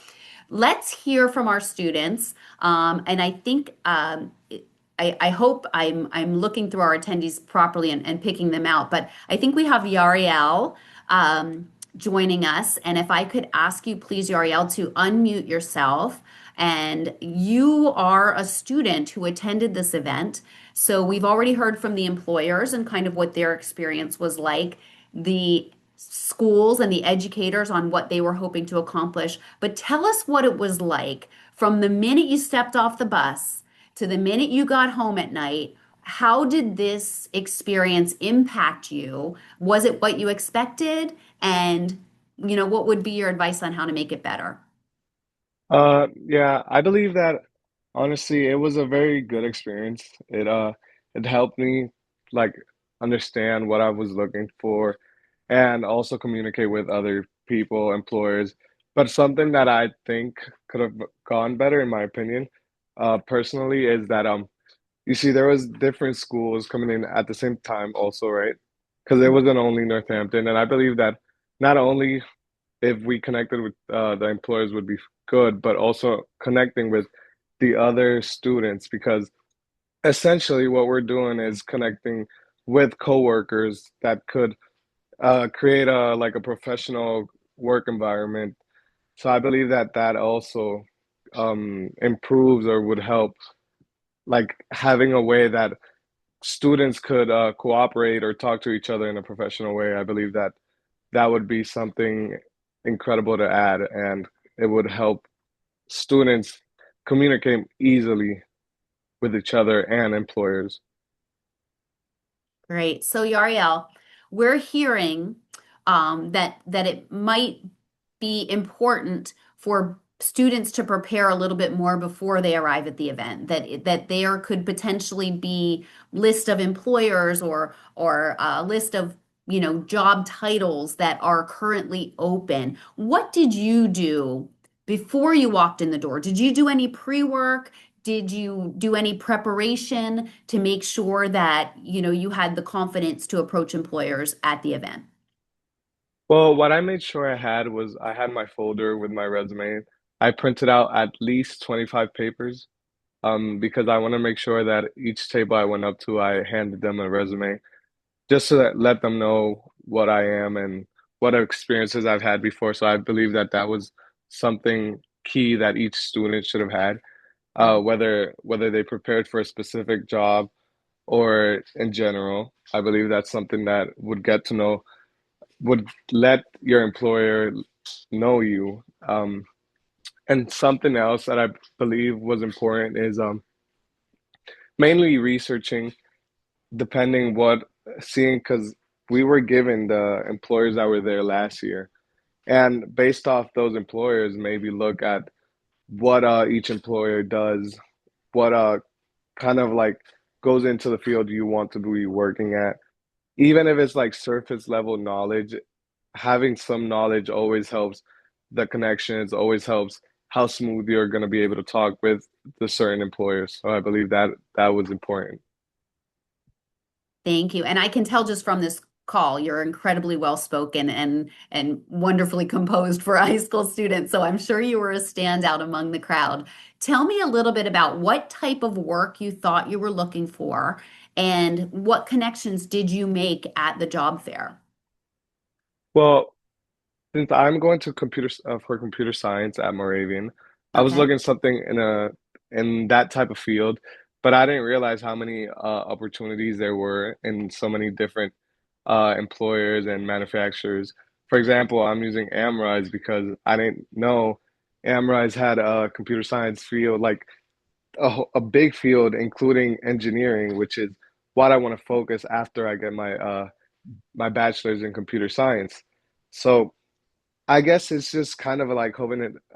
let's hear from our students. And I think I hope I'm looking through our attendees properly and picking them out. But I think we have Yariel joining us. And if I could ask you, please, Yariel, to unmute yourself. And you are a student who attended this event. So we've already heard from the employers and kind of what their experience was like, the schools and the educators on what they were hoping to accomplish. But tell us what it was like from the minute you stepped off the bus to the minute you got home at night. How did this experience impact you? Was it what you expected? And, what would be your advice on how to make it better? Yeah, I believe that honestly, it was a very good experience. It helped me like understand what I was looking for and also communicate with other people, employers. But something that I think could have gone better, in my opinion, personally, is that you see, there was different schools coming in at the same time, also, right? Because it wasn't only Northampton, and I believe that not only if we connected with the employers would be good, but also connecting with the other students because essentially what we're doing is connecting with coworkers that could create a like a professional work environment. So I believe that that also improves or would help like having a way that students could cooperate or talk to each other in a professional way. I believe that that would be something incredible to add, and it would help students communicate easily with each other and employers. Great. So Yariel, we're hearing that it might be important for students to prepare a little bit more before they arrive at the event. That there could potentially be list of employers or a list of job titles that are currently open. What did you do before you walked in the door? Did you do any pre-work? Did you do any preparation to make sure that, you had the confidence to approach employers at the event? Well, what I made sure I had was I had my folder with my resume. I printed out at least 25 papers because I want to make sure that each table I went up to, I handed them a resume just to let them know what I am and what experiences I've had before. So I believe that that was something key that each student should have had, whether they prepared for a specific job or in general. I believe that's something that would let your employer know you. And something else that I believe was important is mainly researching, depending what seeing, because we were given the employers that were there last year, and based off those employers, maybe look at what each employer does, what kind of like goes into the field you want to be working at. Even if it's like surface level knowledge, having some knowledge always helps the connections, always helps how smooth you're going to be able to talk with the certain employers. So I believe that that was important. Thank you. And I can tell just from this call, you're incredibly well spoken and wonderfully composed for a high school student. So I'm sure you were a standout among the crowd. Tell me a little bit about what type of work you thought you were looking for and what connections did you make at the job fair? Well, since I'm going to for computer science at Moravian, I was Okay. looking something in that type of field, but I didn't realize how many opportunities there were in so many different employers and manufacturers. For example, I'm using Amrise because I didn't know Amrise had a computer science field, like a big field, including engineering, which is what I want to focus after I get my bachelor's in computer science. So I guess it's just kind of like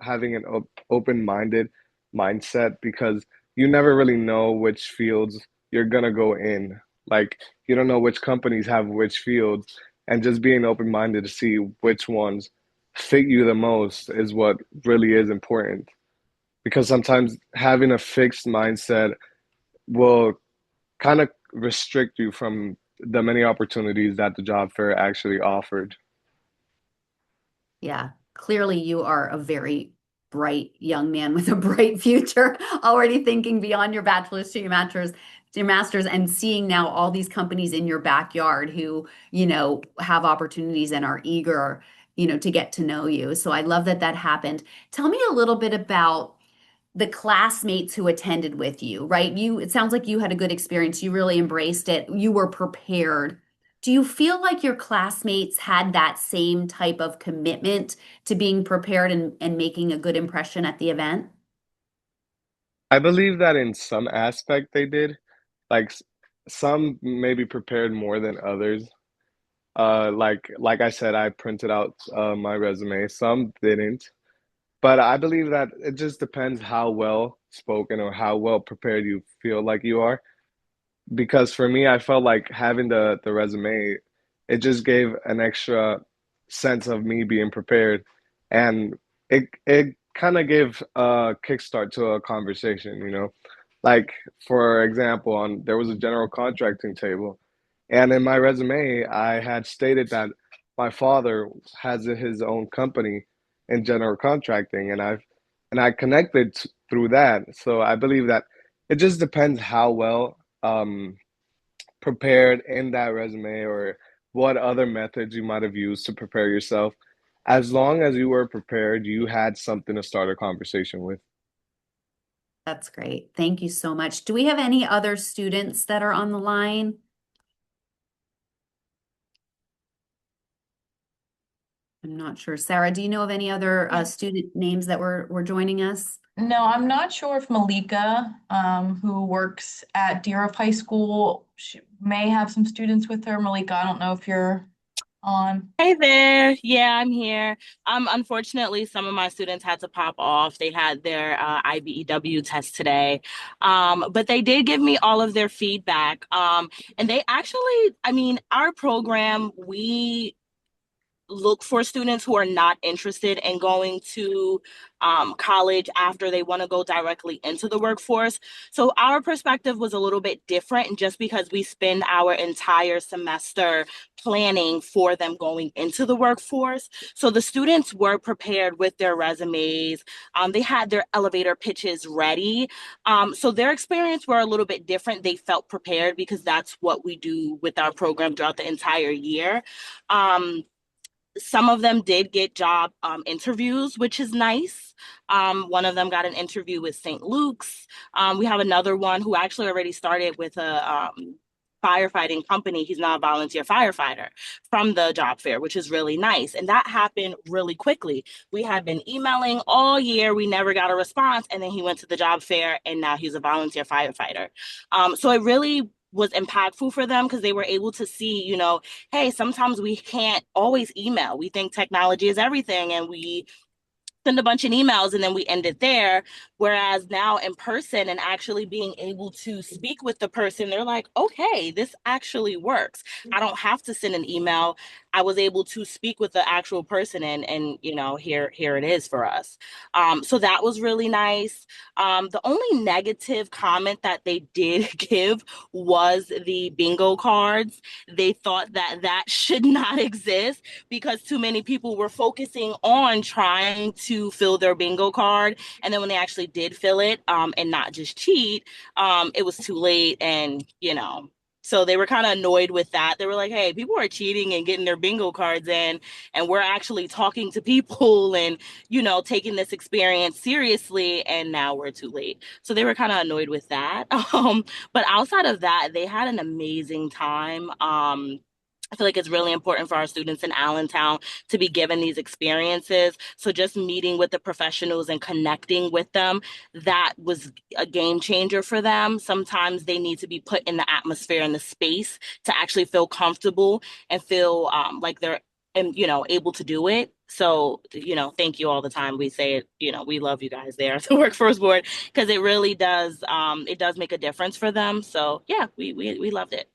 having an open-minded mindset because you never really know which fields you're gonna go in. Like you don't know which companies have which fields, and just being open-minded to see which ones fit you the most is what really is important. Because sometimes having a fixed mindset will kind of restrict you from the many opportunities that the job fair actually offered. Yeah, clearly you are a very bright young man with a bright future, already thinking beyond your bachelor's to your master's, and seeing now all these companies in your backyard who, have opportunities and are eager, to get to know you. So I love that that happened. Tell me a little bit about the classmates who attended with you, right? It sounds like you had a good experience. You really embraced it. You were prepared. Do you feel like your classmates had that same type of commitment to being prepared and making a good impression at the event? I believe that in some aspect they did. Like some maybe prepared more than others. Like I said, I printed out my resume. Some didn't. But I believe that it just depends how well spoken or how well prepared you feel like you are. Because for me, I felt like having the resume, it just gave an extra sense of me being prepared, and it kind of gave a kickstart to a conversation, you know. Like for example, on there was a general contracting table, and in my resume, I had stated that my father has his own company in general contracting, and I connected through that. So I believe that it just depends how well prepared in that resume or what other methods you might have used to prepare yourself. As long as you were prepared, you had something to start a conversation with. That's great. Thank you so much. Do we have any other students that are on the line? I'm not sure. Sarah, do you know of any other student names that were joining us? No, I'm not sure if Malika, who works at Deer High School, she may have some students with her. Malika, I don't know if you're on. Hey there. Yeah, I'm here. Unfortunately, some of my students had to pop off. They had their IBEW test today. But they did give me all of their feedback. And they actually, I mean, our program, we look for students who are not interested in going to college after they want to go directly into the workforce. So our perspective was a little bit different just because we spend our entire semester planning for them going into the workforce. So the students were prepared with their resumes. They had their elevator pitches ready. So their experience were a little bit different. They felt prepared because that's what we do with our program throughout the entire year. Some of them did get job interviews, which is nice. One of them got an interview with St. Luke's. We have another one who actually already started with a firefighting company. He's now a volunteer firefighter from the job fair, which is really nice. And that happened really quickly. We had been emailing all year. We never got a response. And then he went to the job fair and now he's a volunteer firefighter. So it really was impactful for them because they were able to see, hey, sometimes we can't always email. We think technology is everything and we send a bunch of emails and then we end it there. Whereas now in person and actually being able to speak with the person, they're like, okay, this actually works. I don't have to send an email. I was able to speak with the actual person and here it is for us. So that was really nice. The only negative comment that they did give was the bingo cards. They thought that that should not exist because too many people were focusing on trying to fill their bingo card. And then when they actually did fill it and not just cheat, it was too late. And, so they were kind of annoyed with that. They were like, hey, people are cheating and getting their bingo cards in, and we're actually talking to people and, taking this experience seriously. And now we're too late. So they were kind of annoyed with that. But outside of that, they had an amazing time. I feel like it's really important for our students in Allentown to be given these experiences. So just meeting with the professionals and connecting with them, that was a game changer for them. Sometimes they need to be put in the atmosphere and the space to actually feel comfortable and feel like they're able to do it. So, thank you all the time. We say it, we love you guys there at the Workforce Board because it really does make a difference for them. So yeah, we loved it.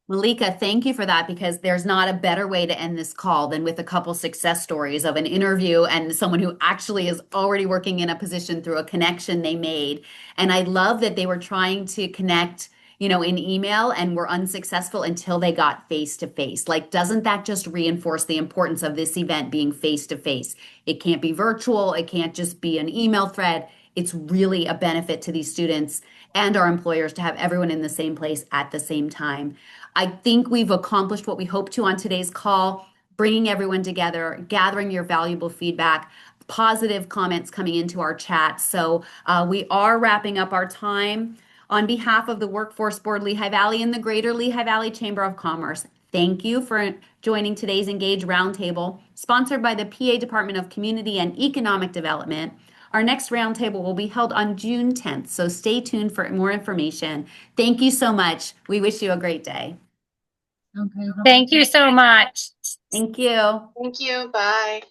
Malika, thank you for that because there's not a better way to end this call than with a couple success stories of an interview and someone who actually is already working in a position through a connection they made. And I love that they were trying to connect in email and were unsuccessful until they got face to face. Like, doesn't that just reinforce the importance of this event being face to face? It can't be virtual. It can't just be an email thread. It's really a benefit to these students and our employers to have everyone in the same place at the same time. I think we've accomplished what we hoped to on today's call, bringing everyone together, gathering your valuable feedback, positive comments coming into our chat. So we are wrapping up our time. On behalf of the Workforce Board Lehigh Valley and the Greater Lehigh Valley Chamber of Commerce, thank you for joining today's Engage Roundtable, sponsored by the PA Department of Community and Economic Development. Our next roundtable will be held on June 10th, so stay tuned for more information. Thank you so much. We wish you a great day. Thank you so much. Thank you. Thank you. Bye.